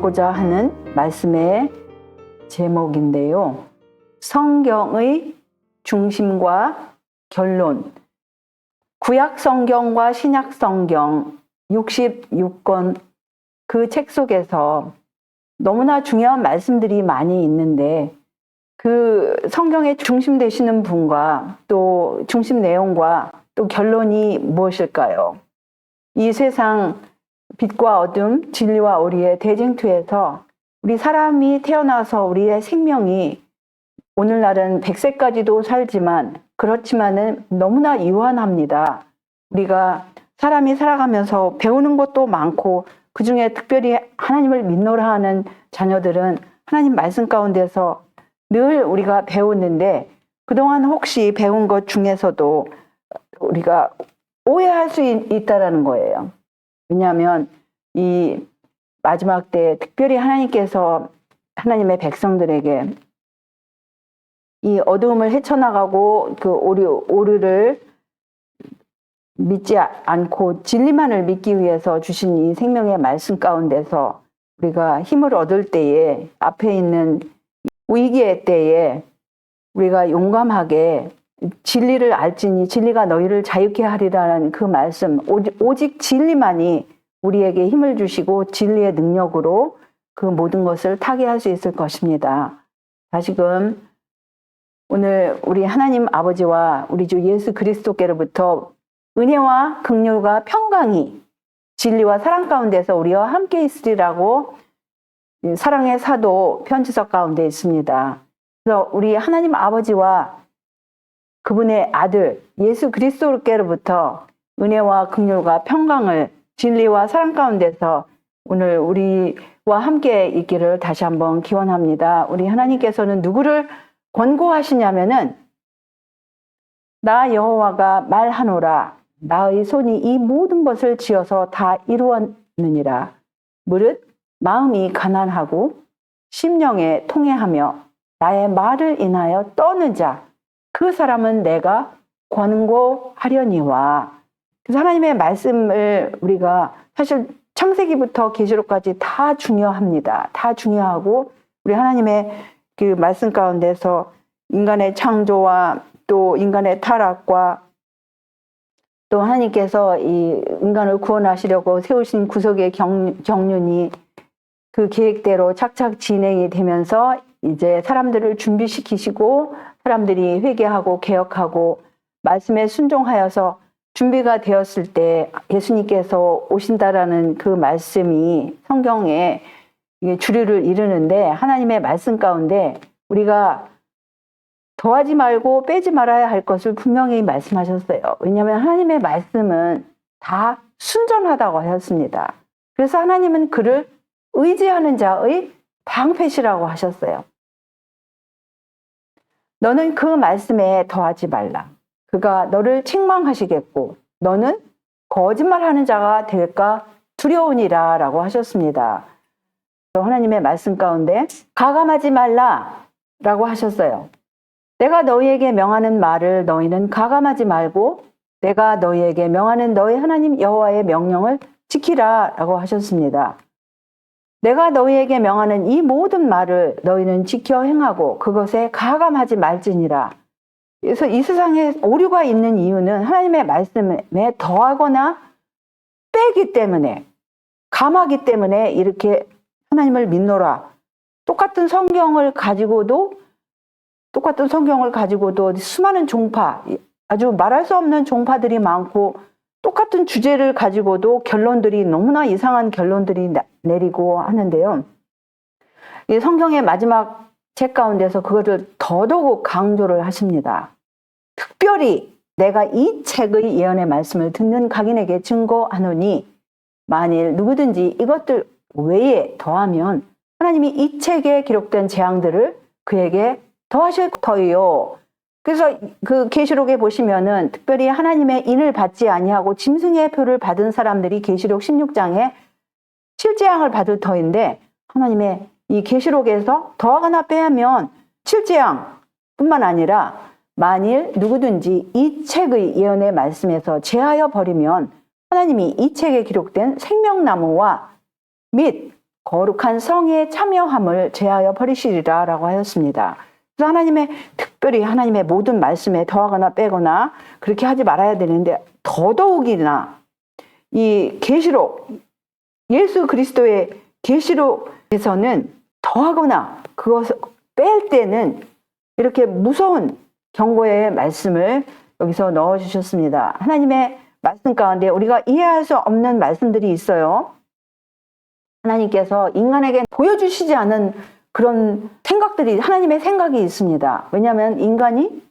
나누고자 하는 말씀의 제목인데요. 성경의 중심과 결론, 구약 성경과 신약 성경 66권 그 책 속에서 너무나 중요한 말씀들이 많이 있는데 그 성경의 중심 되시는 분과 또 중심 내용과 또 결론이 무엇일까요? 이 세상 빛과 어둠, 진리와 오리의 대쟁투에서 우리 사람이 태어나서 우리의 생명이 오늘날은 100세까지도 살지만 그렇지만은 너무나 유한합니다. 우리가 사람이 살아가면서 배우는 것도 많고 그중에 특별히 하나님을 믿노라 하는 자녀들은 하나님 말씀 가운데서 늘 우리가 배우는데 그동안 혹시 배운 것 중에서도 우리가 오해할 수 있다라는 거예요. 왜냐하면 이 마지막 때 특별히 하나님께서 하나님의 백성들에게 이 어두움을 헤쳐나가고 그 오류를 믿지 않고 진리만을 믿기 위해서 주신 이 생명의 말씀 가운데서 우리가 힘을 얻을 때에 앞에 있는 위기의 때에 우리가 용감하게 진리를 알지니 진리가 너희를 자유케 하리라는 그 말씀, 오직 진리만이 우리에게 힘을 주시고 진리의 능력으로 그 모든 것을 타개할 수 있을 것입니다. 다시금 오늘 우리 하나님 아버지와 우리 주 예수 그리스도께로부터 은혜와 긍휼과 평강이 진리와 사랑 가운데서 우리와 함께 있으리라고 사랑의 사도 편지서 가운데 있습니다. 그래서 우리 하나님 아버지와 그분의 아들 예수 그리스도께로부터 은혜와 긍휼과 평강을 진리와 사랑 가운데서 오늘 우리와 함께 있기를 다시 한번 기원합니다. 우리 하나님께서는 누구를 권고하시냐면은 나 여호와가 말하노라 나의 손이 이 모든 것을 지어서 다 이루었느니라. 무릇 마음이 가난하고 심령에 통회하며 나의 말을 인하여 떠는 자 그 사람은 내가 권고하려니와. 그래서 하나님의 말씀을 우리가 사실 창세기부터 계시록까지 다 중요합니다. 다 중요하고 우리 하나님의 그 말씀 가운데서 인간의 창조와 또 인간의 타락과 또 하나님께서 이 인간을 구원하시려고 세우신 구속의 경륜이 그 계획대로 착착 진행이 되면서 이제 사람들을 준비시키시고 사람들이 회개하고 개혁하고 말씀에 순종하여서 준비가 되었을 때 예수님께서 오신다라는 그 말씀이 성경에 주류를 이루는데 하나님의 말씀 가운데 우리가 더하지 말고 빼지 말아야 할 것을 분명히 말씀하셨어요. 왜냐하면 하나님의 말씀은 다 순전하다고 하셨습니다. 그래서 하나님은 그를 의지하는 자의 방패시라고 하셨어요. 너는 그 말씀에 더하지 말라. 그가 너를 책망하시겠고 너는 거짓말하는 자가 될까 두려우니라 라고 하셨습니다. 하나님의 말씀 가운데 가감하지 말라 라고 하셨어요. 내가 너희에게 명하는 말을 너희는 가감하지 말고 내가 너희에게 명하는 너희 하나님 여호와의 명령을 지키라 라고 하셨습니다. 내가 너희에게 명하는 이 모든 말을 너희는 지켜 행하고 그것에 가감하지 말지니라. 그래서 이 세상에 오류가 있는 이유는 하나님의 말씀에 더하거나 빼기 때문에 감하기 때문에 이렇게 하나님을 믿노라. 똑같은 성경을 가지고도 수많은 종파, 아주 말할 수 없는 종파들이 많고 똑같은 주제를 가지고도 결론들이 너무나 이상한 결론들이 내리고 하는데요. 이 성경의 마지막 책 가운데서 그것을 더더욱 강조를 하십니다. 특별히 내가 이 책의 예언의 말씀을 듣는 각인에게 증거하노니 만일 누구든지 이것들 외에 더하면 하나님이 이 책에 기록된 재앙들을 그에게 더하실 터이요. 그래서 그 계시록에 보시면은 특별히 하나님의 인을 받지 아니하고 짐승의 표를 받은 사람들이 계시록 16장에 칠재앙을 받을 터인데 하나님의 이 계시록에서 더하거나 빼면 칠재앙뿐만 아니라 만일 누구든지 이 책의 예언의 말씀에서 제하여 버리면 하나님이 이 책에 기록된 생명나무와 및 거룩한 성에 참여함을 제하여 버리시리라 라고 하였습니다. 그래서 하나님의 특별히 하나님의 모든 말씀에 더하거나 빼거나 그렇게 하지 말아야 되는데 더더욱이나 이 계시록 예수 그리스도의 계시록에서는 더하거나 그것을 뺄 때는 이렇게 무서운 경고의 말씀을 여기서 넣어주셨습니다. 하나님의 말씀 가운데 우리가 이해할 수 없는 말씀들이 있어요. 하나님께서 인간에게 보여주시지 않은 그런 생각들이 하나님의 생각이 있습니다. 왜냐하면 인간이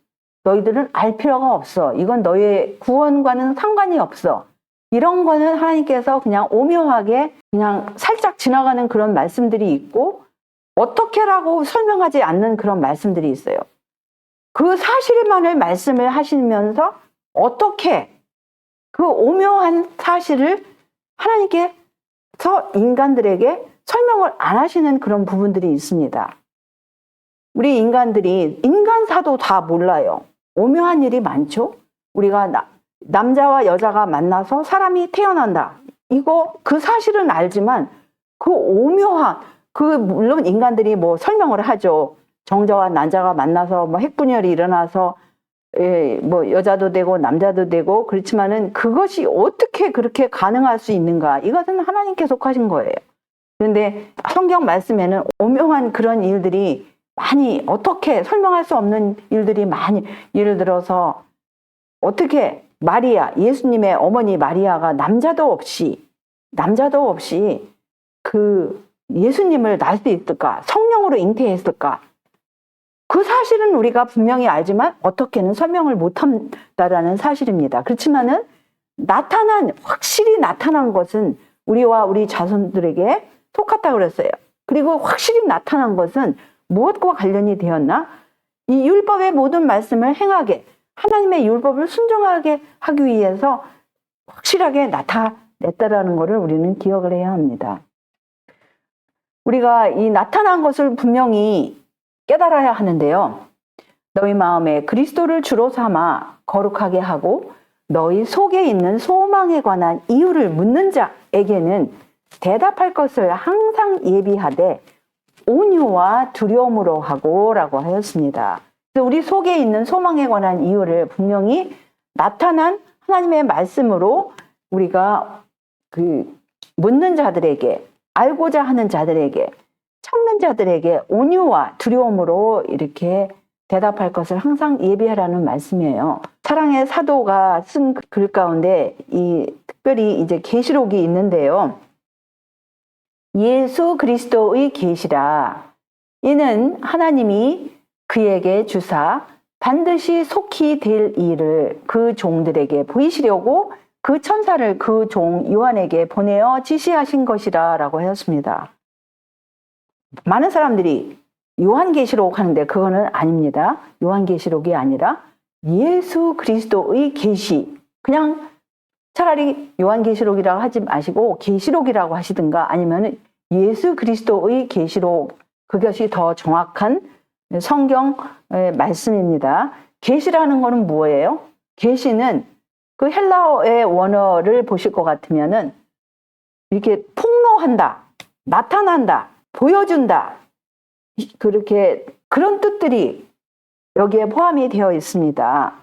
너희들은 알 필요가 없어. 이건 너의 구원과는 상관이 없어. 이런 거는 하나님께서 그냥 오묘하게 그냥 살짝 지나가는 그런 말씀들이 있고 어떻게라고 설명하지 않는 그런 말씀들이 있어요. 그 사실만을 말씀을 하시면서 어떻게 그 오묘한 사실을 하나님께서 인간들에게 설명을 안 하시는 그런 부분들이 있습니다. 우리 인간들이 인간사도 다 몰라요. 오묘한 일이 많죠. 우리가 남자와 여자가 만나서 사람이 태어난다. 이거 그 사실은 알지만 그 오묘한 물론 인간들이 뭐 설명을 하죠. 정자와 난자가 만나서 뭐 핵분열이 일어나서 뭐 여자도 되고 남자도 되고 그렇지만은 그것이 어떻게 그렇게 가능할 수 있는가? 이것은 하나님께 속하신 거예요. 그런데 성경 말씀에는 오묘한 그런 일들이 많이 어떻게 설명할 수 없는 일들이 많이 예를 들어서 어떻게 마리아 예수님의 어머니 마리아가 남자도 없이 그 예수님을 낳을 수 있을까? 성령으로 잉태했을까? 그 사실은 우리가 분명히 알지만 어떻게는 설명을 못한다라는 사실입니다. 그렇지만은 확실히 나타난 것은 우리와 우리 자손들에게 똑같다고 그랬어요. 그리고 확실히 나타난 것은 무엇과 관련이 되었나? 이 율법의 모든 말씀을 행하게 하나님의 율법을 순종하게 하기 위해서 확실하게 나타냈다라는 것을 우리는 기억을 해야 합니다. 우리가 이 나타난 것을 분명히 깨달아야 하는데요. 너희 마음에 그리스도를 주로 삼아 거룩하게 하고 너희 속에 있는 소망에 관한 이유를 묻는 자에게는 대답할 것을 항상 예비하되 온유와 두려움으로 하고 라고 하였습니다. 우리 속에 있는 소망에 관한 이유를 분명히 나타난 하나님의 말씀으로 우리가 묻는 자들에게 알고자 하는 자들에게 찾는 자들에게 온유와 두려움으로 이렇게 대답할 것을 항상 예비하라는 말씀이에요. 사랑의 사도가 쓴 글 가운데 특별히 이제 계시록이 있는데요. 예수 그리스도의 계시라. 이는 하나님이 그에게 주사 반드시 속히 될 일을 그 종들에게 보이시려고 그 천사를 그 종 요한에게 보내어 지시하신 것이라 라고 하였습니다. 많은 사람들이 요한계시록 하는데 그거는 아닙니다. 요한계시록이 아니라 예수 그리스도의 계시. 그냥 차라리 요한계시록이라고 하지 마시고 계시록이라고 하시든가 아니면 예수 그리스도의 계시록. 그것이 더 정확한 성경의 말씀입니다. 계시라는 거는 뭐예요? 계시는 그 헬라어의 원어를 보실 것 같으면은 이렇게 폭로한다, 나타난다, 보여준다. 그렇게 그런 뜻들이 여기에 포함이 되어 있습니다.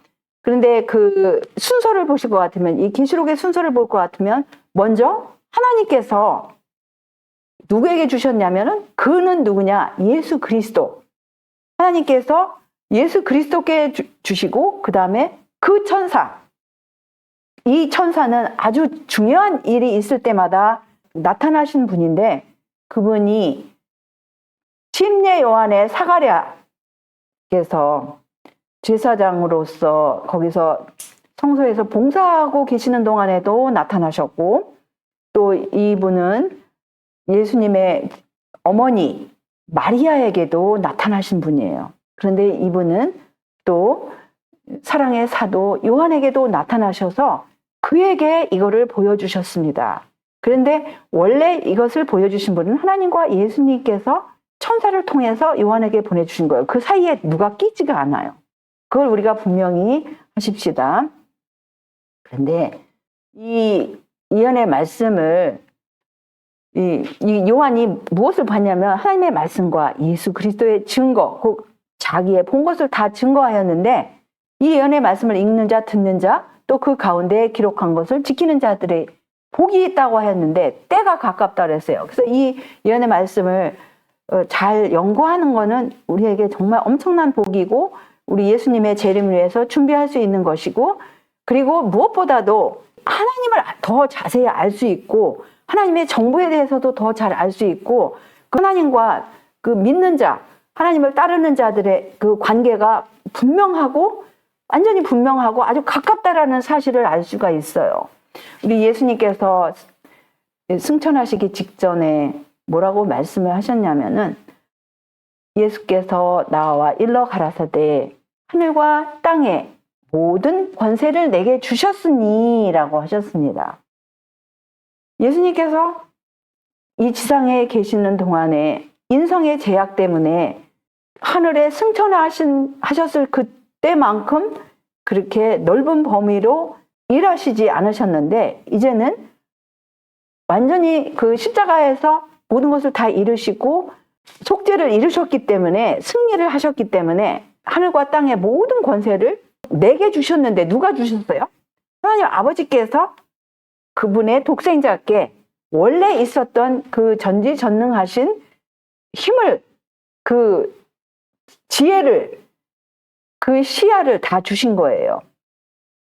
그런데 그 순서를 보실 것 같으면 이 계시록의 순서를 볼 것 같으면 먼저 하나님께서 누구에게 주셨냐면은 그는 누구냐? 예수 그리스도. 하나님께서 예수 그리스도께 주시고 그 다음에 그 천사. 이 천사는 아주 중요한 일이 있을 때마다 나타나신 분인데 그분이 침례 요한의 사가랴께서 제사장으로서 거기서 성소에서 봉사하고 계시는 동안에도 나타나셨고 또 이분은 예수님의 어머니 마리아에게도 나타나신 분이에요. 그런데 이분은 또 사랑의 사도 요한에게도 나타나셔서 그에게 이거를 보여주셨습니다. 그런데 원래 이것을 보여주신 분은 하나님과 예수님께서 천사를 통해서 요한에게 보내주신 거예요. 그 사이에 누가 끼지가 않아요. 그걸 우리가 분명히 하십시다. 그런데 이 예언의 말씀을 이 요한이 무엇을 봤냐면 하나님의 말씀과 예수 그리스도의 증거, 곧 자기의 본 것을 다 증거하였는데 이 예언의 말씀을 읽는 자, 듣는 자, 또 그 가운데 기록한 것을 지키는 자들의 복이 있다고 하였는데 때가 가깝다 그랬어요. 그래서 이 예언의 말씀을 잘 연구하는 거는 우리에게 정말 엄청난 복이고 우리 예수님의 재림을 위해서 준비할 수 있는 것이고, 그리고 무엇보다도 하나님을 더 자세히 알 수 있고 하나님의 정부에 대해서도 더 잘 알 수 있고, 하나님과 그 믿는 자, 하나님을 따르는 자들의 그 관계가 분명하고 완전히 분명하고 아주 가깝다라는 사실을 알 수가 있어요. 우리 예수님께서 승천하시기 직전에 뭐라고 말씀을 하셨냐면은, 예수께서 나와 일러 가라사대 하늘과 땅의 모든 권세를 내게 주셨으니 라고 하셨습니다. 예수님께서 이 지상에 계시는 동안에 인성의 제약 때문에 하늘에 승천하셨을 그때만큼 그렇게 넓은 범위로 일하시지 않으셨는데, 이제는 완전히 그 십자가에서 모든 것을 다 이루시고 속죄를 이루셨기 때문에, 승리를 하셨기 때문에 하늘과 땅의 모든 권세를 내게 주셨는데 누가 주셨어요? 하나님 아버지께서 그분의 독생자께 원래 있었던 그 전지전능하신 힘을, 그 지혜를, 그 시야를 다 주신 거예요.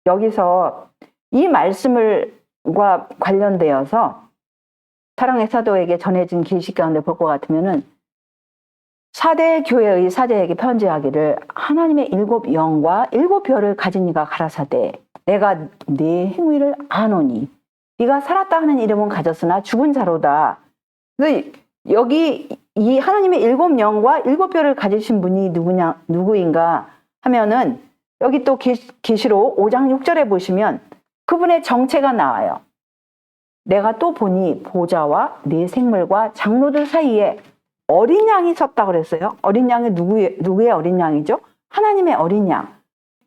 여기서 이 말씀과 관련되어서 사랑의 사도에게 전해진 계시 가운데 볼 것 같으면은, 사대 교회의 사제에게 편지하기를 하나님의 일곱 영과 일곱 별을 가진 이가 가라사대 내가 네 행위를 아노니 네가 살았다 하는 이름은 가졌으나 죽은 자로다. 그래서 여기 이 하나님의 일곱 영과 일곱 별을 가지신 분이 누구인가 하면은, 여기 또 계시록 5장 6절에 보시면 그분의 정체가 나와요. 내가 또 보니 보좌와 네 생물과 장로들 사이에 어린 양이 섰다 그랬어요. 어린 양이 누구의 어린 양이죠? 하나님의 어린 양.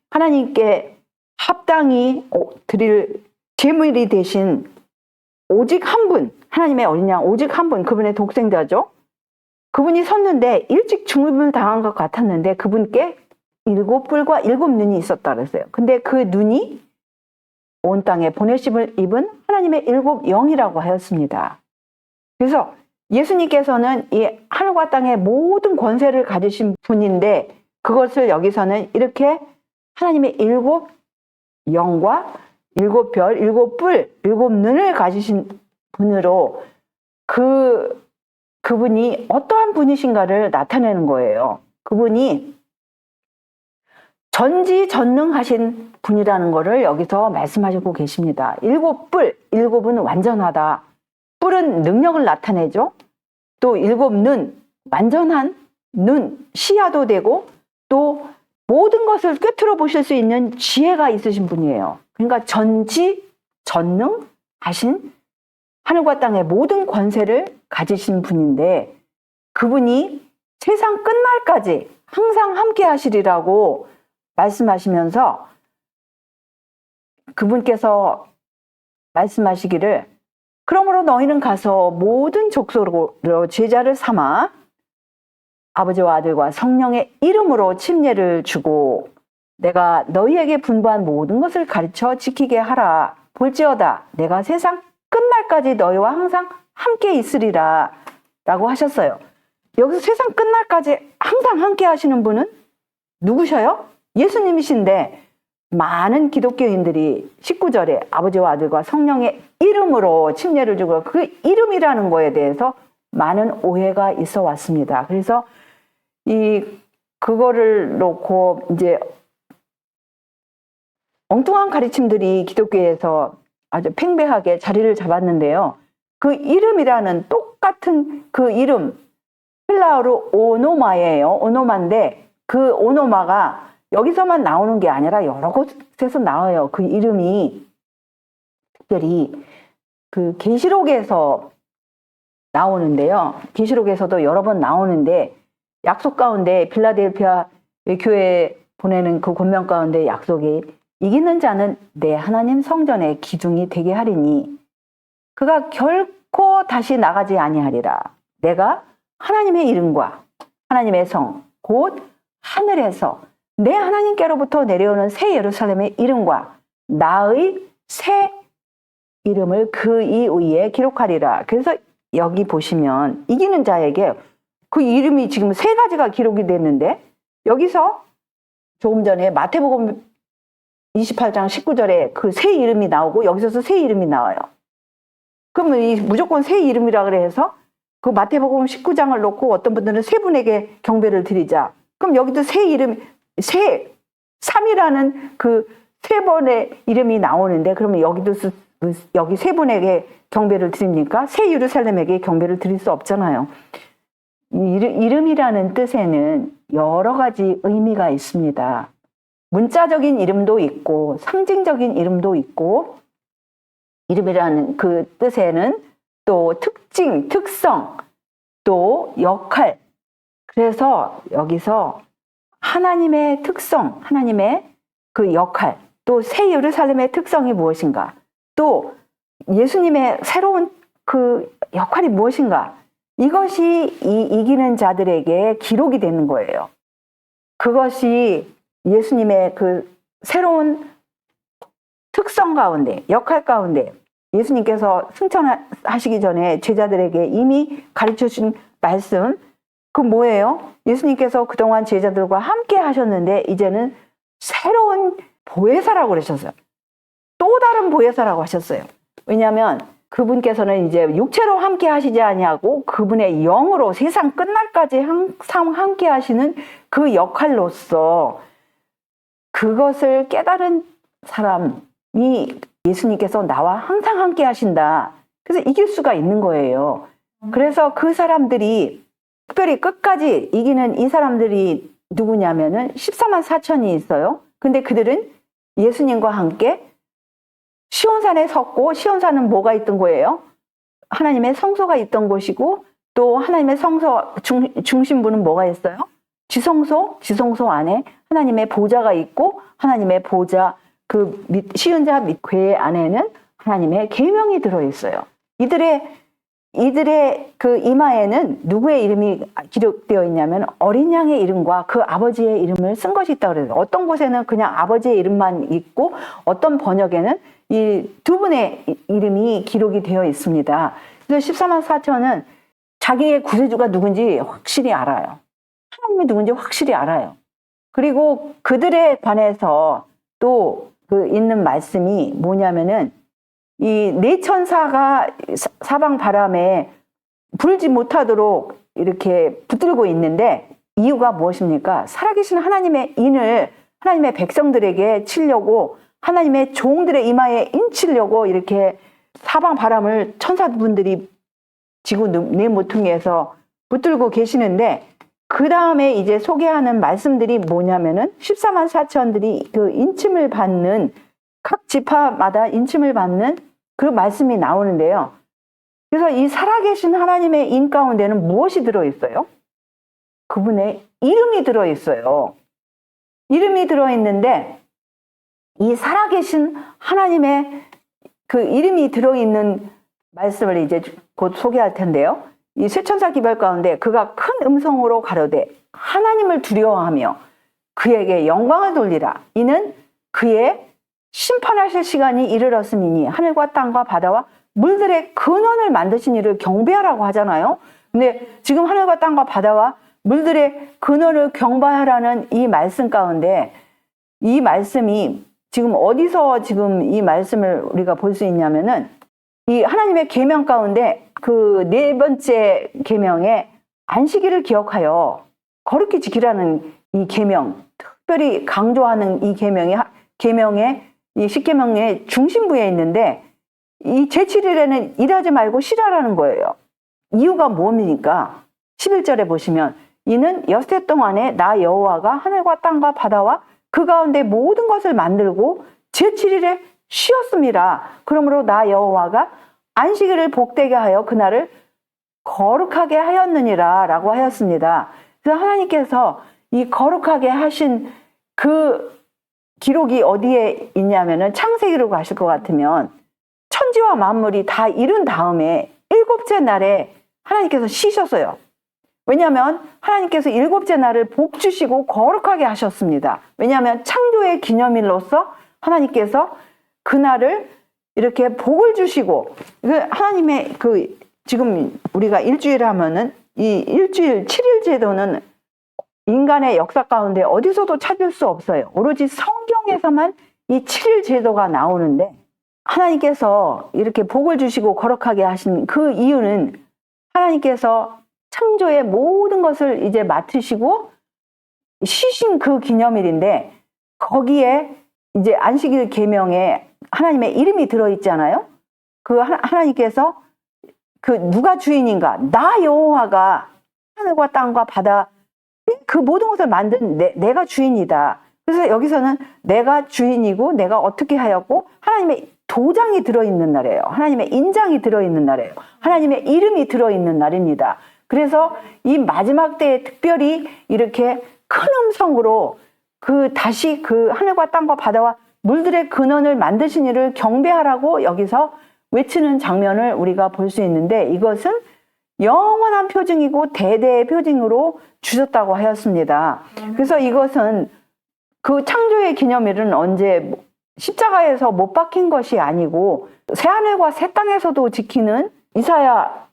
하나님께 합당히 드릴 제물이 되신 오직 한 분, 하나님의 어린 양 오직 한 분, 그분의 독생자죠. 그분이 섰는데 일찍 죽음을 당한 것 같았는데 그분께 일곱 뿔과 일곱 눈이 있었다 그랬어요. 근데 그 눈이 온 땅에 보내심을 입은 하나님의 일곱 영이라고 하였습니다. 그래서 예수님께서는 이 하늘과 땅의 모든 권세를 가지신 분인데, 그것을 여기서는 이렇게 하나님의 일곱 영과 일곱 별, 일곱 뿔, 일곱 눈을 가지신 분으로 그분이 어떠한 분이신가를 나타내는 거예요. 그분이 전지전능하신 분이라는 것을 여기서 말씀하시고 계십니다. 일곱 뿔, 일곱은 완전하다. 뿔은 능력을 나타내죠. 또 일곱 눈, 완전한 눈, 시야도 되고 또 모든 것을 꿰뚫어 보실 수 있는 지혜가 있으신 분이에요. 그러니까 전지전능하신 하늘과 땅의 모든 권세를 가지신 분인데, 그분이 세상 끝날까지 항상 함께 하시리라고 말씀하시면서 그분께서 말씀하시기를 그러므로 너희는 가서 모든 족속으로 제자를 삼아 아버지와 아들과 성령의 이름으로 침례를 주고 내가 너희에게 분부한 모든 것을 가르쳐 지키게 하라. 볼지어다 내가 세상 끝날까지 너희와 항상 함께 있으리라 라고 하셨어요. 여기서 세상 끝날까지 항상 함께 하시는 분은 누구셔요? 예수님이신데, 많은 기독교인들이 19절에 아버지와 아들과 성령의 이름으로 침례를 주고, 그 이름이라는 거에 대해서 많은 오해가 있어 왔습니다. 그래서 그거를 놓고 이제 엉뚱한 가르침들이 기독교에서 아주 팽배하게 자리를 잡았는데요. 그 이름이라는 똑같은 그 이름, 헬라어로 오노마예요. 오노마인데 그 오노마가 여기서만 나오는 게 아니라 여러 곳에서 나와요. 그 이름이 특별히 그 계시록에서 나오는데요. 계시록에서도 여러 번 나오는데, 약속 가운데 필라델피아 교회에 보내는 그 권면 가운데 약속이 이기는 자는 내 하나님 성전의 기둥이 되게 하리니 그가 결코 다시 나가지 아니하리라. 내가 하나님의 이름과 하나님의 성, 곧 하늘에서 내 하나님께로부터 내려오는 새 예루살렘의 이름과 나의 새 이름을 그 이 위에 기록하리라. 그래서 여기 보시면 이기는 자에게 그 이름이 지금 3가지가 기록이 됐는데, 여기서 조금 전에 마태복음 28장 19절에 그 새 이름이 나오고 여기서 새 이름이 나와요. 그러면 이 무조건 새 이름이라 그래서 그 마태복음 19장을 놓고 어떤 분들은 세 분에게 경배를 드리자. 그럼 여기도 새 이름, 새 3이라는 그 3번의 이름이 나오는데, 그러면 여기도 여기 3분에게 경배를 드립니까? 새 예루살렘에게 경배를 드릴 수 없잖아요. 이름이라는 뜻에는 여러 가지 의미가 있습니다. 문자적인 이름도 있고 상징적인 이름도 있고, 이름이라는 그 뜻에는 또 특징, 특성, 또 역할. 그래서 여기서 하나님의 특성, 하나님의 그 역할, 또 새 예루살렘의 특성이 무엇인가, 또 예수님의 새로운 그 역할이 무엇인가, 이것이 이기는 자들에게 기록이 되는 거예요. 그것이 예수님의 그 새로운 특성 가운데, 역할 가운데 예수님께서 승천하시기 전에 제자들에게 이미 가르쳐 주신 말씀, 그 뭐예요? 예수님께서 그동안 제자들과 함께 하셨는데 이제는 새로운 보혜사라고 그러셨어요. 또 다른 보혜사라고 하셨어요. 왜냐하면 그분께서는 이제 육체로 함께 하시지 아니하고 그분의 영으로 세상 끝날까지 항상 함께 하시는 그 역할로서 그것을 깨달은 사람이 예수님께서 나와 항상 함께 하신다. 그래서 이길 수가 있는 거예요. 그래서 그 사람들이 특별히 끝까지 이기는 이 사람들이 누구냐면은 14만 4천이 있어요. 근데 그들은 예수님과 함께 시온산에 섰고, 시온산은 뭐가 있던 거예요? 하나님의 성소가 있던 곳이고, 또 하나님의 성소 중심부는 뭐가 있어요? 지성소 안에 하나님의 보좌가 있고, 하나님의 보좌 그 시은자 밑 궤 안에는 하나님의 계명이 들어있어요. 이들의 그 이마에는 누구의 이름이 기록되어 있냐면 어린 양의 이름과 그 아버지의 이름을 쓴 것이 있다고 그래요. 어떤 곳에는 그냥 아버지의 이름만 있고, 어떤 번역에는 이 2분의 이름이 기록이 되어 있습니다. 그래서 14만 4천은 자기의 구세주가 누군지 확실히 알아요. 하나님이 누군지 확실히 알아요. 그리고 그들에 관해서 또 그 있는 말씀이 뭐냐면은 이 4천사가 사방 바람에 불지 못하도록 이렇게 붙들고 있는데, 이유가 무엇입니까? 살아계신 하나님의 인을 하나님의 백성들에게 치려고, 하나님의 종들의 이마에 인치려고 이렇게 사방 바람을 천사분들이 지구 네 모퉁이에서 붙들고 계시는데, 그 다음에 이제 소개하는 말씀들이 뭐냐면은 14만 4천들이 그 인침을 받는, 각 지파마다 인침을 받는 그 말씀이 나오는데요. 그래서 이 살아계신 하나님의 인 가운데는 무엇이 들어있어요? 그분의 이름이 들어있어요. 이름이 들어있는데, 이 살아계신 하나님의 그 이름이 들어있는 말씀을 이제 곧 소개할 텐데요. 이 쇠천사 기별 가운데 그가 큰 음성으로 가로되 하나님을 두려워하며 그에게 영광을 돌리라. 이는 그의 심판하실 시간이 이르렀음이니 하늘과 땅과 바다와 물들의 근원을 만드신 이를 경배하라고 하잖아요. 근데 지금 하늘과 땅과 바다와 물들의 근원을 경배하라는 이 말씀 가운데, 이 말씀이 지금 어디서 지금 이 말씀을 우리가 볼 수 있냐면은 이 하나님의 계명 가운데 그 4번째 계명에 안식일을 기억하여 거룩히 지키라는 이 계명, 특별히 강조하는 이 계명의 이 십계명의 중심부에 있는데, 이 제7일에는 일하지 말고 쉬라라는 거예요. 이유가 뭡니까? 11절에 보시면 이는 엿새 동안에 나 여호와가 하늘과 땅과 바다와 그 가운데 모든 것을 만들고 제7일에 쉬었습니다. 그러므로 나 여호와가 안식일을 복되게 하여 그날을 거룩하게 하였느니라 라고 하였습니다. 그래서 하나님께서 이 거룩하게 하신 그 기록이 어디에 있냐면은 창세기로 가실 것 같으면 천지와 만물이 다 이룬 다음에 일곱째 날에 하나님께서 쉬셨어요. 왜냐하면 하나님께서 일곱째 날을 복 주시고 거룩하게 하셨습니다. 왜냐하면 창조의 기념일로서 하나님께서 그날을 이렇게 복을 주시고, 하나님의 지금 우리가 일주일 하면은 이 일주일 7일 제도는 인간의 역사 가운데 어디서도 찾을 수 없어요. 오로지 성경에서만 이 7일 제도가 나오는데, 하나님께서 이렇게 복을 주시고 거룩하게 하신 그 이유는 하나님께서 창조의 모든 것을 이제 맡으시고 쉬신 그 기념일인데, 거기에 이제 안식일 계명에 하나님의 이름이 들어있잖아요. 그 하나님께서 누가 주인인가? 나 여호와가 하늘과 땅과 바다 그 모든 것을 만든 내가 주인이다. 그래서 여기서는 내가 주인이고 내가 어떻게 하였고 하나님의 도장이 들어있는 날이에요. 하나님의 인장이 들어있는 날이에요. 하나님의 이름이 들어있는 날입니다. 그래서 이 마지막 때에 특별히 이렇게 큰 음성으로 다시 하늘과 땅과 바다와 물들의 근원을 만드신 이를 경배하라고 여기서 외치는 장면을 우리가 볼 수 있는데, 이것은 영원한 표징이고 대대의 표징으로 주셨다고 하였습니다. 그래서 이것은 그 창조의 기념일은 언제 십자가에서 못 박힌 것이 아니고 새하늘과 새 땅에서도 지키는, 이사야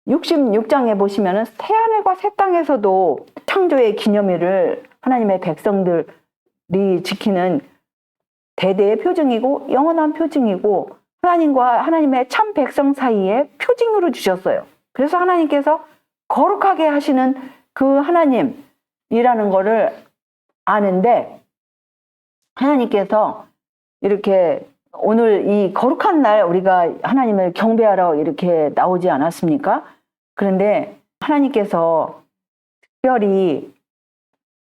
66장에 보시면은 새하늘과 새 땅에서도 창조의 기념일을 하나님의 백성들이 지키는 대대의 표징이고 영원한 표징이고 하나님과 하나님의 참 백성 사이에 표징으로 주셨어요. 그래서 하나님께서 거룩하게 하시는 그 하나님이라는 거를 아는데, 하나님께서 이렇게 오늘 이 거룩한 날 우리가 하나님을 경배하러 이렇게 나오지 않았습니까? 그런데 하나님께서 특별히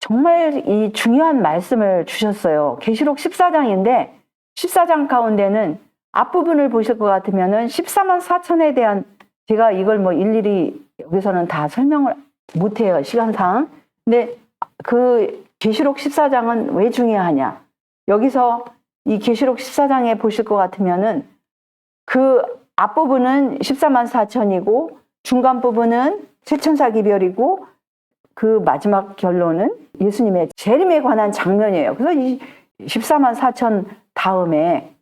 정말 이 중요한 말씀을 주셨어요. 계시록 14장인데 14장 가운데는 앞부분을 보실 것 같으면은 14만 4천에 대한, 제가 이걸 뭐 일일이 여기서는 다 설명을 못해요, 시간상. 근데 그 계시록 14장은 왜 중요하냐? 여기서 이 계시록 14장에 보실 것 같으면은 그 앞부분은 14만 4천이고 중간 부분은 세천사 기별이고 그 마지막 결론은 예수님의 재림에 관한 장면이에요. 그래서 이 14만 4천 다음에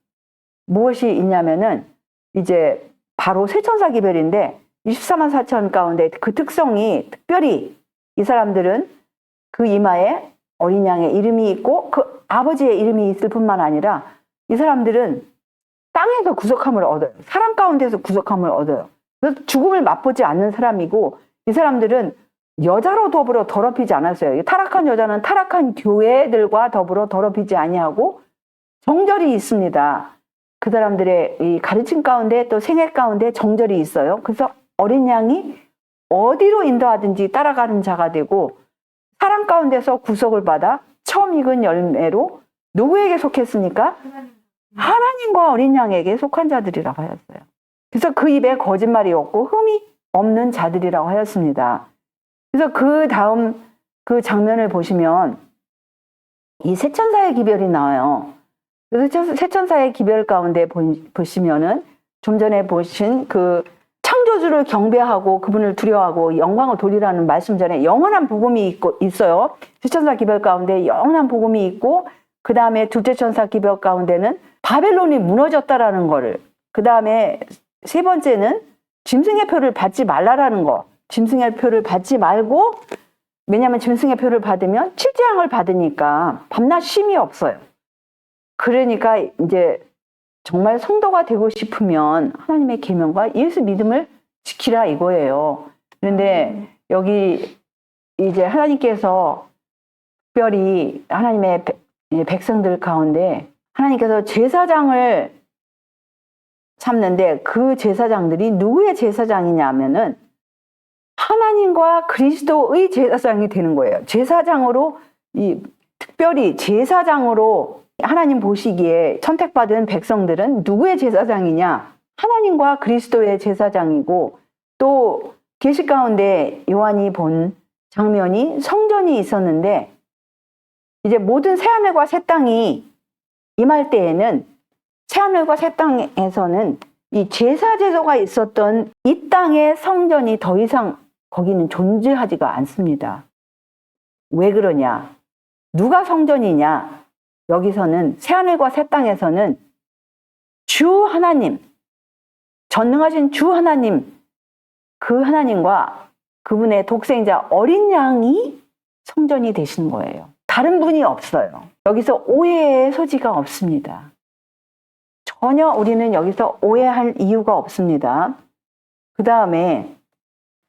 무엇이 있냐면은 이제 바로 세천사 기별인데, 24만 4천 가운데 그 특성이 특별히 이 사람들은 그 이마에 어린 양의 이름이 있고 그 아버지의 이름이 있을 뿐만 아니라 이 사람들은 땅에서 구속함을 얻어요. 사람 가운데서 구속함을 얻어요. 그래서 죽음을 맛보지 않는 사람이고, 이 사람들은 여자로 더불어 더럽히지 않았어요. 타락한 여자는 타락한 교회들과 더불어 더럽히지 아니하고 정절이 있습니다. 그 사람들의 이 가르침 가운데 또 생애 가운데 정절이 있어요. 그래서 어린 양이 어디로 인도하든지 따라가는 자가 되고, 사람 가운데서 구속을 받아 처음 익은 열매로 누구에게 속했습니까? 하나님과 어린 양에게 속한 자들이라고 하였어요. 그래서 그 입에 거짓말이 없고 흠이 없는 자들이라고 하였습니다. 그래서 그 다음 그 장면을 보시면 이 세천사의 기별이 나와요. 그래서 세천사의 기별 가운데 보시면은 좀 전에 보신 그 창조주를 경배하고 그분을 두려워하고 영광을 돌리라는 말씀 전에 영원한 복음이 있어요. 세천사 기별 가운데 영원한 복음이 있고, 그 다음에 둘째 천사 기별 가운데는 바벨론이 무너졌다라는 거를, 그 다음에 세 번째는 짐승의 표를 받지 말라라는 거. 짐승의 표를 받지 말고, 왜냐하면 짐승의 표를 받으면 칠재앙을 받으니까 밤낮 쉼이 없어요. 그러니까 이제 정말 성도가 되고 싶으면 하나님의 계명과 예수 믿음을 지키라 이거예요. 그런데 여기 이제 하나님께서 특별히 하나님의 백성들 가운데 하나님께서 제사장을 참는데, 그 제사장들이 누구의 제사장이냐 하면은 하나님과 그리스도의 제사장이 되는 거예요. 제사장으로, 특별히 제사장으로 하나님 보시기에 선택받은 백성들은 누구의 제사장이냐? 하나님과 그리스도의 제사장이고, 또 계시 가운데 요한이 본 장면이 성전이 있었는데, 이제 모든 새하늘과 새 땅이 임할 때에는 새하늘과 새 땅에서는 이 제사 제도가 있었던 이 땅의 성전이 더 이상 거기는 존재하지가 않습니다. 왜 그러냐? 누가 성전이냐? 여기서는 새하늘과 새 땅에서는 주 하나님, 전능하신 주 하나님, 그 하나님과 그분의 독생자 어린 양이 성전이 되시는 거예요. 다른 분이 없어요. 여기서 오해의 소지가 없습니다. 전혀 우리는 여기서 오해할 이유가 없습니다. 그 다음에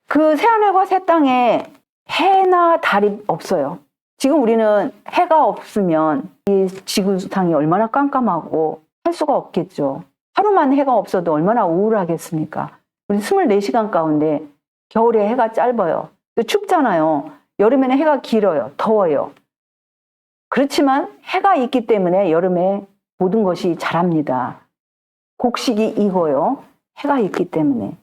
그 새하늘과 새 땅에 해나 달이 없어요. 지금 우리는 해가 없으면 이 지구상이 얼마나 깜깜하고 할 수가 없겠죠. 하루만 해가 없어도 얼마나 우울하겠습니까? 우리 24시간 가운데 겨울에 해가 짧아요. 춥잖아요. 여름에는 해가 길어요. 더워요. 그렇지만 해가 있기 때문에 여름에 모든 것이 자랍니다. 곡식이 익어요. 해가 있기 때문에.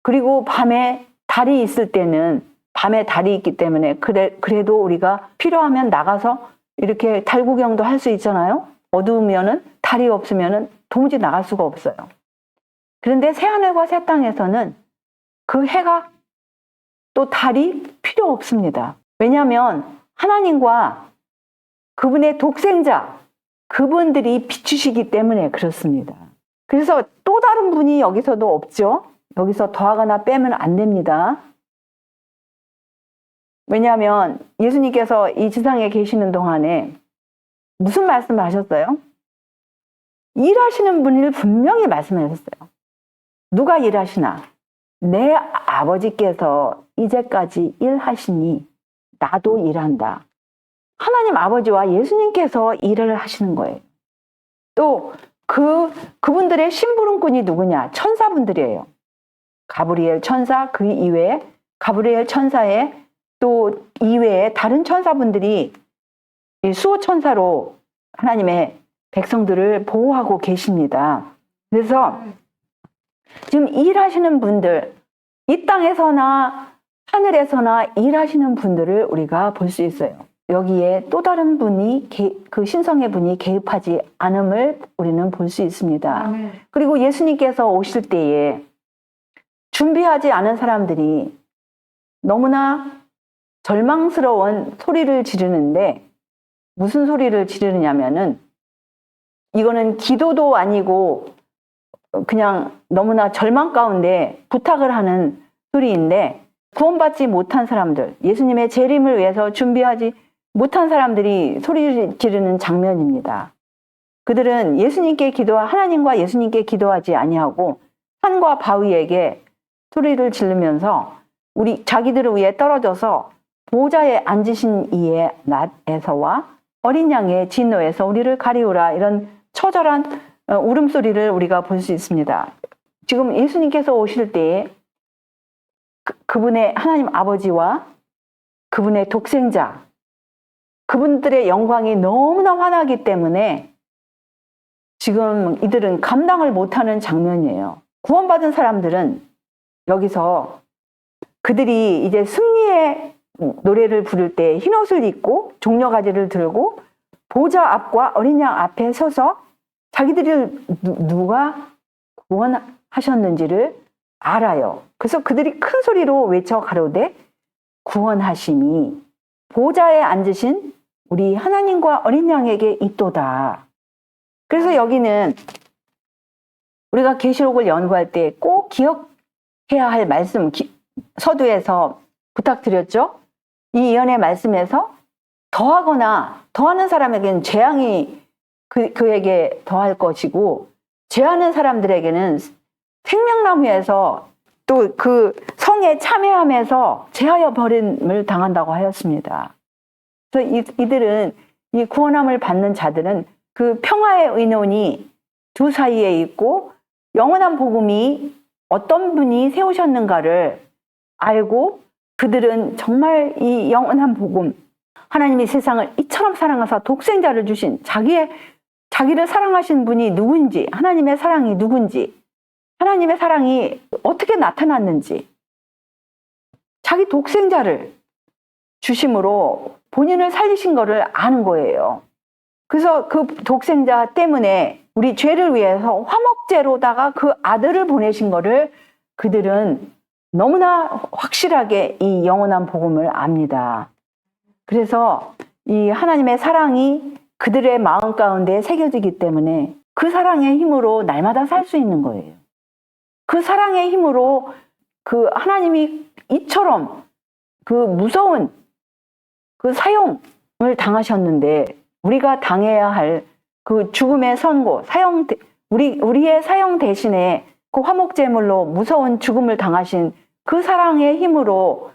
그리고 밤에 달이 있을 때는 밤에 달이 있기 때문에 그래도 우리가 필요하면 나가서 이렇게 달 구경도 할 수 있잖아요. 어두우면은 달이 없으면은 도무지 나갈 수가 없어요. 그런데 새하늘과 새 땅에서는 그 해가 또 달이 필요 없습니다. 왜냐하면 하나님과 그분의 독생자, 그분들이 비추시기 때문에 그렇습니다. 그래서 또 다른 분이 여기서도 없죠. 여기서 더하거나 빼면 안 됩니다. 왜냐하면 예수님께서 이 지상에 계시는 동안에 무슨 말씀을 하셨어요? 일하시는 분을 분명히 말씀하셨어요. 누가 일하시나? 내 아버지께서 이제까지 일하시니 나도 일한다. 하나님 아버지와 예수님께서 일을 하시는 거예요. 또 그분들의 심부름꾼이 누구냐? 천사분들이에요. 가브리엘 천사, 그 이외에 가브리엘 천사의 또 이외에 다른 천사분들이 수호 천사로 하나님의 백성들을 보호하고 계십니다. 그래서 지금 일하시는 분들, 이 땅에서나 하늘에서나 일하시는 분들을 우리가 볼 수 있어요. 여기에 또 다른 분이 그 신성의 분이 개입하지 않음을 우리는 볼 수 있습니다. 아멘. 그리고 예수님께서 오실 때에 준비하지 않은 사람들이 너무나 절망스러운 소리를 지르는데 무슨 소리를 지르냐면은 이거는 기도도 아니고 그냥 너무나 절망 가운데 부탁을 하는 소리인데 구원받지 못한 사람들, 예수님의 재림을 위해서 준비하지 못한 사람들이 소리를 지르는 장면입니다. 그들은 하나님과 예수님께 기도하지 아니하고 산과 바위에게 소리를 지르면서 자기들을 위해 떨어져서 보좌에 앉으신 이의 낫에서와 어린 양의 진노에서 우리를 가리우라, 이런 처절한 울음소리를 우리가 볼 수 있습니다. 지금 예수님께서 오실 때에 그분의 하나님 아버지와 그분의 독생자, 그분들의 영광이 너무나 환하기 때문에 지금 이들은 감당을 못하는 장면이에요. 구원받은 사람들은 여기서 그들이 이제 승리의 노래를 부를 때 흰옷을 입고 종려가지를 들고 보좌 앞과 어린 양 앞에 서서 자기들을 누가 구원하셨는지를 알아요. 그래서 그들이 큰 소리로 외쳐 가로되 구원하심이 보좌에 앉으신 우리 하나님과 어린 양에게 있도다. 그래서 여기는 우리가 계시록을 연구할 때 꼭 기억해야 할 말씀, 서두에서 부탁드렸죠. 이 예언의 말씀에서 더하는 사람에게는 재앙이 그에게 더할 것이고, 죄하는 사람들에게는 생명나무에서 또 그 성에 참여하면서 제하여 버림을 당한다고 하였습니다. 그래서 이들은, 이 구원함을 받는 자들은 그 평화의 의논이 두 사이에 있고 영원한 복음이 어떤 분이 세우셨는가를 알고, 그들은 정말 이 영원한 복음, 하나님이 세상을 이처럼 사랑하사 독생자를 주신 자기를 사랑하신 분이 누군지, 하나님의 사랑이 누군지, 하나님의 사랑이 어떻게 나타났는지, 자기 독생자를 주심으로 본인을 살리신 거를 아는 거예요. 그래서 그 독생자 때문에 우리 죄를 위해서 화목제로다가 그 아들을 보내신 거를 그들은 너무나 확실하게 이 영원한 복음을 압니다. 그래서 이 하나님의 사랑이 그들의 마음 가운데 새겨지기 때문에 그 사랑의 힘으로 날마다 살 수 있는 거예요. 그 사랑의 힘으로 그 하나님이 이처럼 그 무서운 그 사형을 당하셨는데 우리가 당해야 할 그 죽음의 선고, 우리의 사형 대신에 그 화목제물로 무서운 죽음을 당하신 그 사랑의 힘으로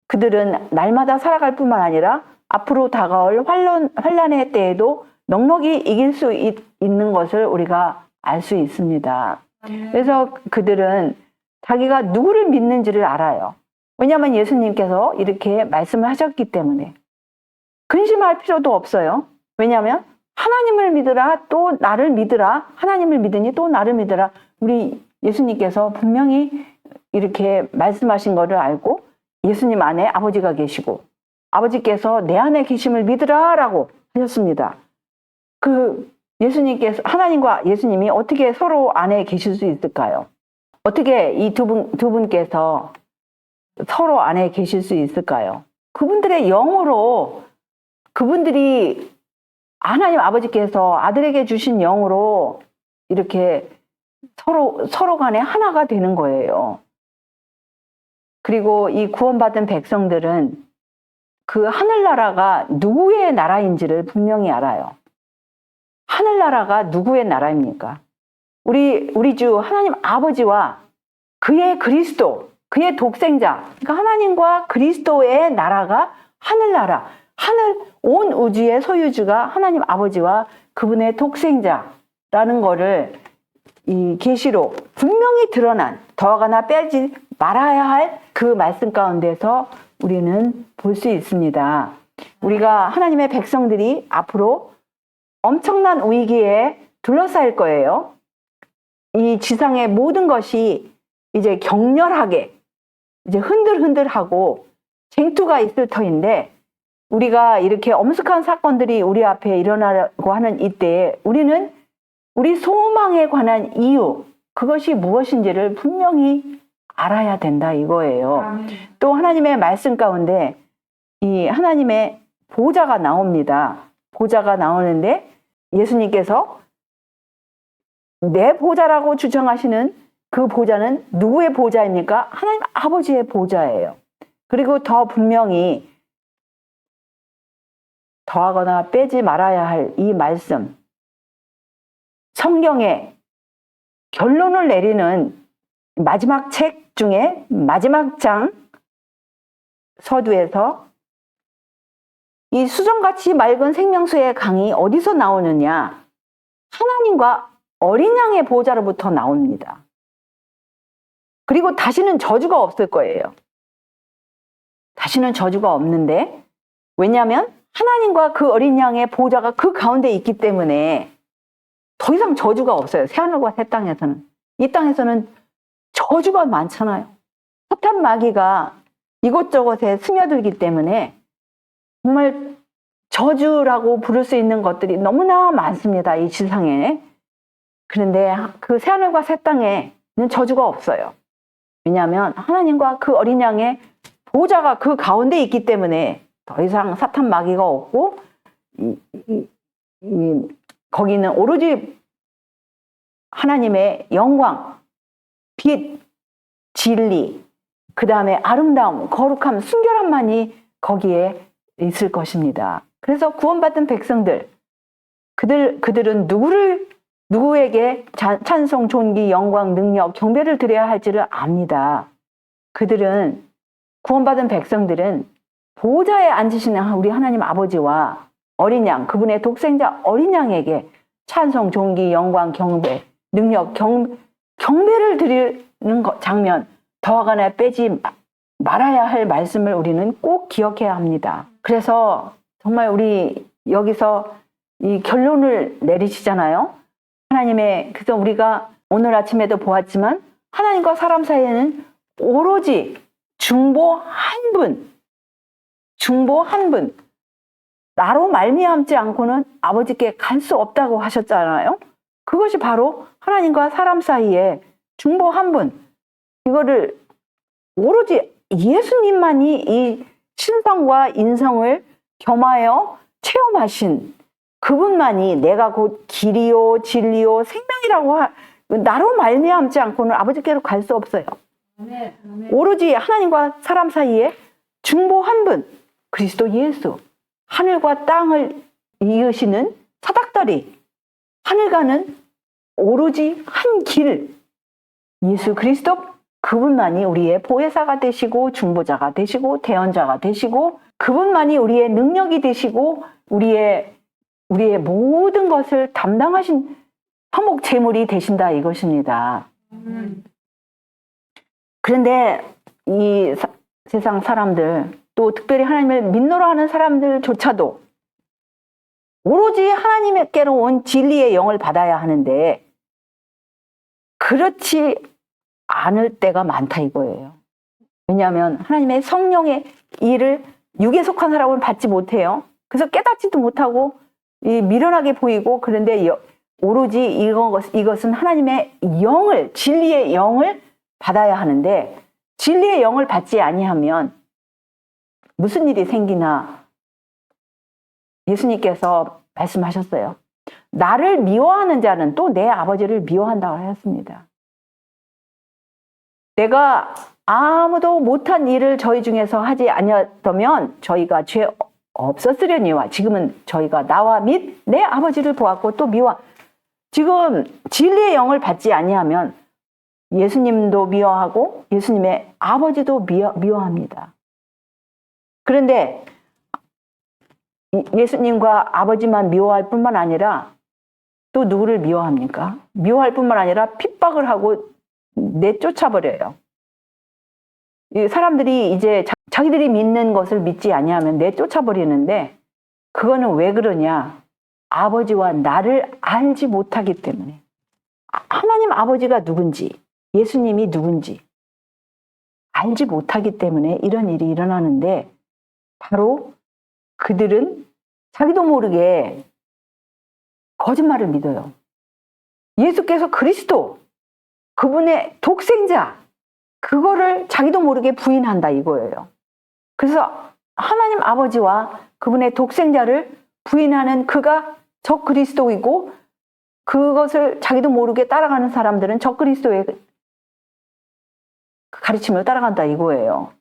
그들은 날마다 살아갈 뿐만 아니라 앞으로 다가올 환난의 때에도 넉넉히 이길 수 있는 것을 우리가 알 수 있습니다. 그래서 그들은 자기가 누구를 믿는지를 알아요. 왜냐하면 예수님께서 이렇게 말씀을 하셨기 때문에 근심할 필요도 없어요. 왜냐하면 하나님을 믿으라 또 나를 믿으라, 하나님을 믿으니 또 나를 믿으라. 우리 예수님께서 분명히 이렇게 말씀하신 것을 알고 예수님 안에 아버지가 계시고 아버지께서 내 안에 계심을 믿으라 라고 하셨습니다. 그 예수님께서, 하나님과 예수님이 어떻게 서로 안에 계실 수 있을까요? 어떻게 이 두 분께서 서로 안에 계실 수 있을까요? 그분들의 영으로, 그분들이 하나님 아버지께서 아들에게 주신 영으로 이렇게 서로 간에 하나가 되는 거예요. 그리고 이 구원받은 백성들은 그 하늘나라가 누구의 나라인지를 분명히 알아요. 하늘나라가 누구의 나라입니까? 우리 주 하나님 아버지와 그의 그리스도, 그의 독생자, 그러니까 하나님과 그리스도의 나라가 하늘나라, 온 우주의 소유주가 하나님 아버지와 그분의 독생자라는 거를 이 계시로 분명히 드러난, 더하거나 빼지 말아야 할 그 말씀 가운데서 우리는 볼 수 있습니다. 우리가 하나님의 백성들이 앞으로 엄청난 위기에 둘러싸일 거예요. 이 지상의 모든 것이 이제 격렬하게 이제 흔들흔들하고 쟁투가 있을 터인데 우리가 이렇게 엄숙한 사건들이 우리 앞에 일어나고 하는 이때에 우리는 우리 소망에 관한 이유, 그것이 무엇인지를 분명히 알아야 된다 이거예요. 또 하나님의 말씀 가운데 이 하나님의 보좌가 나옵니다. 보좌가 나오는데 예수님께서 내 보좌라고 주장하시는 그 보좌는 누구의 보좌입니까? 하나님 아버지의 보좌예요. 그리고 더 분명히 더하거나 빼지 말아야 할 이 말씀, 성경에 결론을 내리는 마지막 책 중에 마지막 장 서두에서 이 수정같이 맑은 생명수의 강이 어디서 나오느냐? 하나님과 어린 양의 보좌로부터 나옵니다. 그리고 다시는 저주가 없을 거예요. 다시는 저주가 없는데, 왜냐하면 하나님과 그 어린 양의 보좌가 그 가운데 있기 때문에 더 이상 저주가 없어요. 새하늘과 새 땅에서는. 이 땅에서는 저주가 많잖아요. 사탄 마귀가 이곳저곳에 스며들기 때문에 정말 저주라고 부를 수 있는 것들이 너무나 많습니다. 이 지상에. 그런데 그 새하늘과 새 땅에는 저주가 없어요. 왜냐하면 하나님과 그 어린 양의 보좌가 그 가운데 있기 때문에 더 이상 사탄 마귀가 없고 거기는 오로지 하나님의 영광, 빛, 진리, 그 다음에 아름다움, 거룩함, 순결함만이 거기에 있을 것입니다. 그래서 구원받은 백성들, 그들은 누구에게 찬송, 존귀, 영광, 능력, 경배를 드려야 할지를 압니다. 그들은, 구원받은 백성들은 보좌에 앉으시는 우리 하나님 아버지와 어린 양, 그분의 독생자 어린 양에게 찬송, 존귀, 영광, 경배, 능력, 경배를 드리는 장면, 더하거나 빼지 말아야 할 말씀을 우리는 꼭 기억해야 합니다. 그래서 정말 우리 여기서 이 결론을 내리시잖아요. 그래서 우리가 오늘 아침에도 보았지만 하나님과 사람 사이에는 오로지 중보 한 분, 나로 말미암지 않고는 아버지께 갈 수 없다고 하셨잖아요. 그것이 바로 하나님과 사람 사이에 중보 한 분, 이거를 오로지 예수님만이 이 신성과 인성을 겸하여 체험하신 그분만이 내가 곧 길이요 진리요 생명이라고 나로 말미암지 않고는 아버지께로 갈 수 없어요. 오로지 하나님과 사람 사이에 중보 한 분, 그리스도 예수, 하늘과 땅을 이으시는 사닥다리, 하늘과는 오로지 한 길, 예수 그리스도, 그분만이 우리의 보혜사가 되시고 중보자가 되시고 대언자가 되시고 그분만이 우리의 능력이 되시고 우리의 모든 것을 담당하신 화목 제물이 되신다 이것입니다. 그런데 이 세상 사람들, 또 특별히 하나님을 믿노라 하는 사람들조차도 오로지 하나님께로 온 진리의 영을 받아야 하는데 그렇지 않을 때가 많다 이거예요. 왜냐하면 하나님의 성령의 일을 육에 속한 사람은 받지 못해요. 그래서 깨닫지도 못하고 미련하게 보이고, 그런데 오로지 이것은 하나님의 영을, 진리의 영을 받아야 하는데 진리의 영을 받지 아니하면 무슨 일이 생기나 예수님께서 말씀하셨어요. 나를 미워하는 자는 또 내 아버지를 미워한다고 하였습니다. 내가 아무도 못한 일을 저희 중에서 하지 아니었다면 저희가 죄 없었으려니와 지금은 저희가 나와 및 내 아버지를 보았고 또 지금 진리의 영을 받지 아니하면 예수님도 미워하고 예수님의 아버지도 미워합니다. 그런데 예수님과 아버지만 미워할 뿐만 아니라 또 누구를 미워합니까? 미워할 뿐만 아니라 핍박을 하고 내쫓아버려요. 사람들이 이제 자기들이 믿는 것을 믿지 아니하면 내쫓아버리는데 그거는 왜 그러냐? 아버지와 나를 알지 못하기 때문에. 하나님 아버지가 누군지, 예수님이 누군지 알지 못하기 때문에 이런 일이 일어나는데, 바로 그들은 자기도 모르게 거짓말을 믿어요. 예수께서 그리스도, 그분의 독생자, 그거를 자기도 모르게 부인한다 이거예요. 그래서 하나님 아버지와 그분의 독생자를 부인하는 그가 적 그리스도이고, 그것을 자기도 모르게 따라가는 사람들은 적 그리스도의 가르침을 따라간다 이거예요.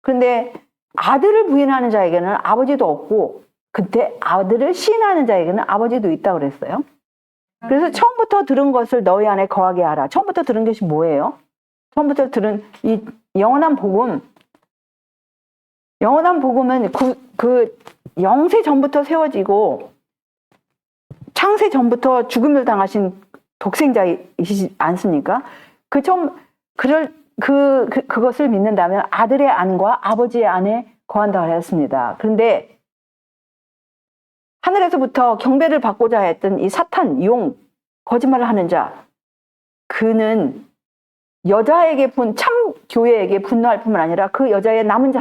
그런데 아들을 부인하는 자에게는 아버지도 없고, 그때 아들을 시인하는 자에게는 아버지도 있다고 그랬어요. 그래서 처음부터 들은 것을 너희 안에 거하게 하라. 처음부터 들은 것이 뭐예요? 처음부터 들은 이 영원한 복음. 영원한 복음은 그 영세 전부터 세워지고 창세 전부터 죽음을 당하신 독생자이시지 않습니까? 그것을 믿는다면 아들의 안과 아버지의 안에 거한다고 하였습니다. 그런데 하늘에서부터 경배를 받고자 했던 이 사탄, 용, 거짓말을 하는 자, 그는 여자에게 참 교회에게 분노할 뿐만 아니라 그 여자의 남은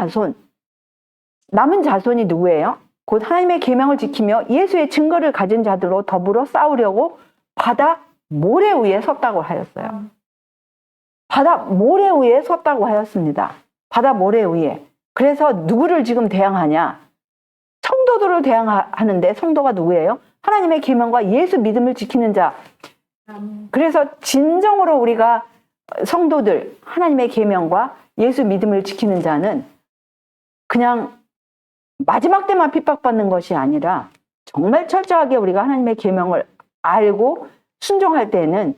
자손이 누구예요? 곧 하나님의 계명을 지키며 예수의 증거를 가진 자들로 더불어 싸우려고 바다 모래 위에 섰다고 하였어요. 바다 모래 위에 섰다고 하였습니다. 바다 모래 위에. 그래서 누구를 지금 대항하냐? 성도들을 대항하는데 성도가 누구예요? 하나님의 계명과 예수 믿음을 지키는 자. 그래서 진정으로 우리가 성도들, 하나님의 계명과 예수 믿음을 지키는 자는 그냥 마지막 때만 핍박받는 것이 아니라 정말 철저하게 우리가 하나님의 계명을 알고 순종할 때는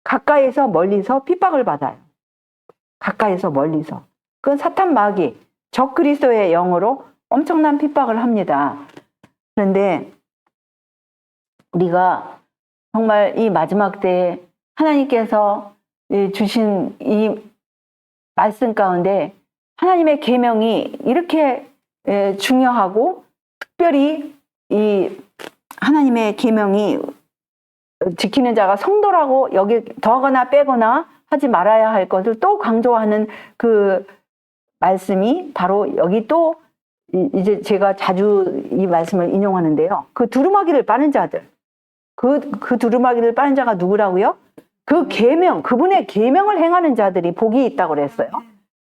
가까이서 멀리서 핍박을 받아요. 가까이서 멀리서. 그건 사탄 마귀, 적 그리스도의 영으로 엄청난 핍박을 합니다. 그런데 우리가 정말 이 마지막 때에 하나님께서 주신 이 말씀 가운데 하나님의 계명이 이렇게 중요하고, 특별히 이 하나님의 계명이 지키는 자가 성도라고 여기 더하거나 빼거나 하지 말아야 할 것을 또 강조하는 그 말씀이 바로 여기 또 이제 제가 자주 이 말씀을 인용하는데요. 그 두루마기를 빠는 자들, 그 두루마기를 빠는 자가 누구라고요? 그 계명, 그분의 계명을 행하는 자들이 복이 있다고 그랬어요.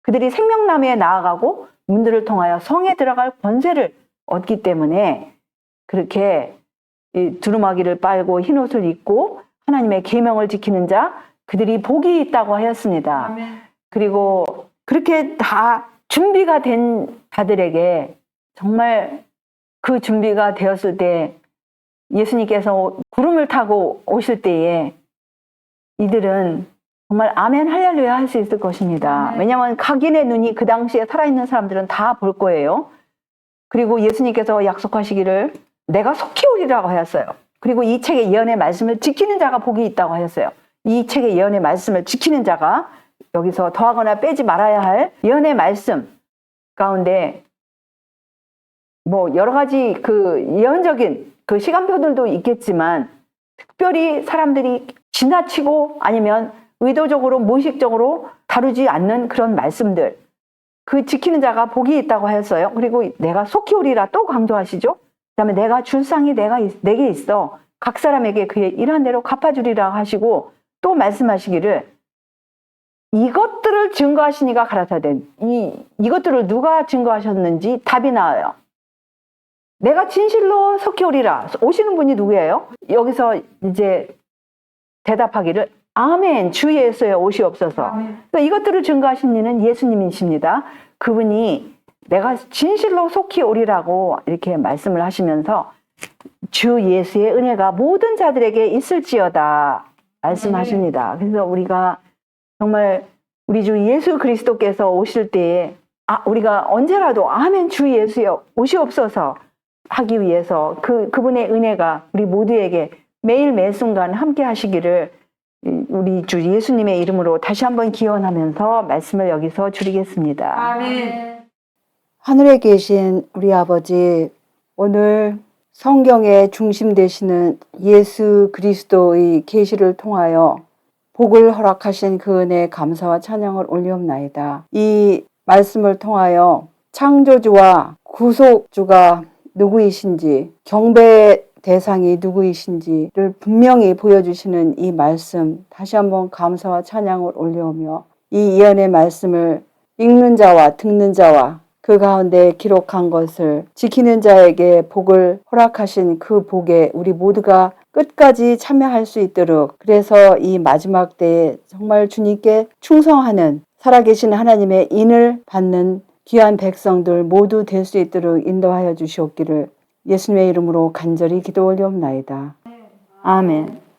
그들이 생명나무에 나아가고 문들을 통하여 성에 들어갈 권세를 얻기 때문에 그렇게 이 두루마기를 빨고 흰옷을 입고 하나님의 계명을 지키는 자, 그들이 복이 있다고 하였습니다. 아멘. 그리고 그렇게 다 준비가 된 자들에게 정말 그 준비가 되었을 때 예수님께서 구름을 타고 오실 때에 이들은 정말 아멘 할렐루야 할 수 있을 것입니다. 왜냐하면 각인의 눈이 그 당시에 살아있는 사람들은 다 볼 거예요. 그리고 예수님께서 약속하시기를 내가 속히 오리라고 하였어요. 그리고 이 책의 예언의 말씀을 지키는 자가 복이 있다고 하였어요. 이 책의 예언의 말씀을 지키는 자가 여기서 더하거나 빼지 말아야 할 예언의 말씀 가운데 뭐 여러 가지 그 예언적인 그 시간표들도 있겠지만 특별히 사람들이 지나치고 아니면 의도적으로 무의식적으로 다루지 않는 그런 말씀들, 그 지키는 자가 복이 있다고 하였어요. 그리고 내가 속히 오리라 또 강조하시죠. 그다음에 내가 줄 상이 내게 있어 각 사람에게 그의 일한 대로 갚아주리라 하시고 또 말씀하시기를 이것들을 증거하시니가 가라사대. 이것들을 누가 증거하셨는지 답이 나와요. 내가 진실로 속히 오리라. 오시는 분이 누구예요? 여기서 이제 대답하기를 아멘 주 예수여 오시옵소서. 그러니까 이것들을 증거하신 이는 예수님이십니다. 그분이 내가 진실로 속히 오리라고 이렇게 말씀을 하시면서 주 예수의 은혜가 모든 자들에게 있을지어다 말씀하십니다. 그래서 우리가 정말 우리 주 예수 그리스도께서 오실 때에 우리가 언제라도 아멘 주 예수여 오시옵소서 하기 위해서 그분의 은혜가 우리 모두에게 매일 매 순간 함께 하시기를 우리 주 예수님의 이름으로 다시 한번 기원하면서 말씀을 여기서 줄이겠습니다. 아멘. 하늘에 계신 우리 아버지, 오늘 성경의 중심 되시는 예수 그리스도의 계시를 통하여 복을 허락하신 그 은혜에 감사와 찬양을 올리옵나이다. 이 말씀을 통하여 창조주와 구속주가 누구이신지, 경배의 대상이 누구이신지를 분명히 보여주시는 이 말씀, 다시 한번 감사와 찬양을 올려오며 이 예언의 말씀을 읽는 자와 듣는 자와 그 가운데 기록한 것을 지키는 자에게 복을 허락하신 그 복에 우리 모두가 끝까지 참여할 수 있도록, 그래서 이 마지막 때에 정말 주님께 충성하는 살아계신 하나님의 인을 받는 귀한 백성들 모두 될 수 있도록 인도하여 주시옵기를 예수님의 이름으로 간절히 기도 올리옵나이다. 아멘.